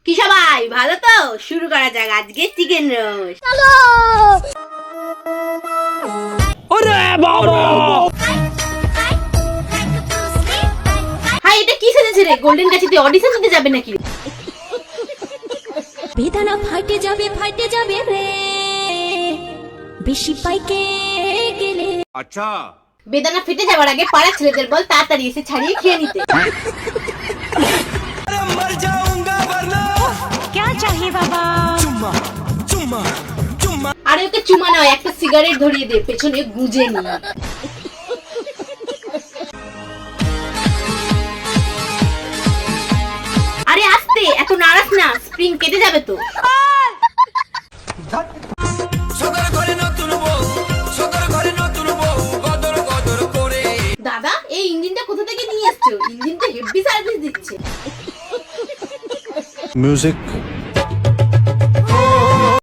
কি সবাই ভালো তো? শুরু করা যাক আজকে চিকেন রোস্ট। চলো। ওরে বাবা! হাই, এটা কি সেজেছে রে? গোল্ডেন গাছিতে অডিশন দিতে যাবে নাকি? বেদনা ফাটে যাবে রে, বেশি পাইকে গেলে। अच्छा বেদানা ফেটে যাওয়ার আগে পাড়া ছেলেদের বল তাড়াতাড়ি এসে ছাড়িয়ে খেয়ে নিতে। मर जाऊंगा वरना क्या चाहिए बाबा? चुम्मा चुम्मा चुम्मा। আরে ওকে চুমা নয়, একটা সিগারেট ধরিয়ে দে, পেছনে গুঁজে নি। আরে আস্তে, এত নাড়াস না, স্প্রিং কেটে যাবে তো। সদর ঘরে নতুন বউ, সদর ঘরে নতুন বউ, গদর গদর করে। দাদা, এই ইঞ্জিনটা কোথা থেকে নিয়ে এসছো? ইঞ্জিনটা হেভি সার্ভিস দিচ্ছে। music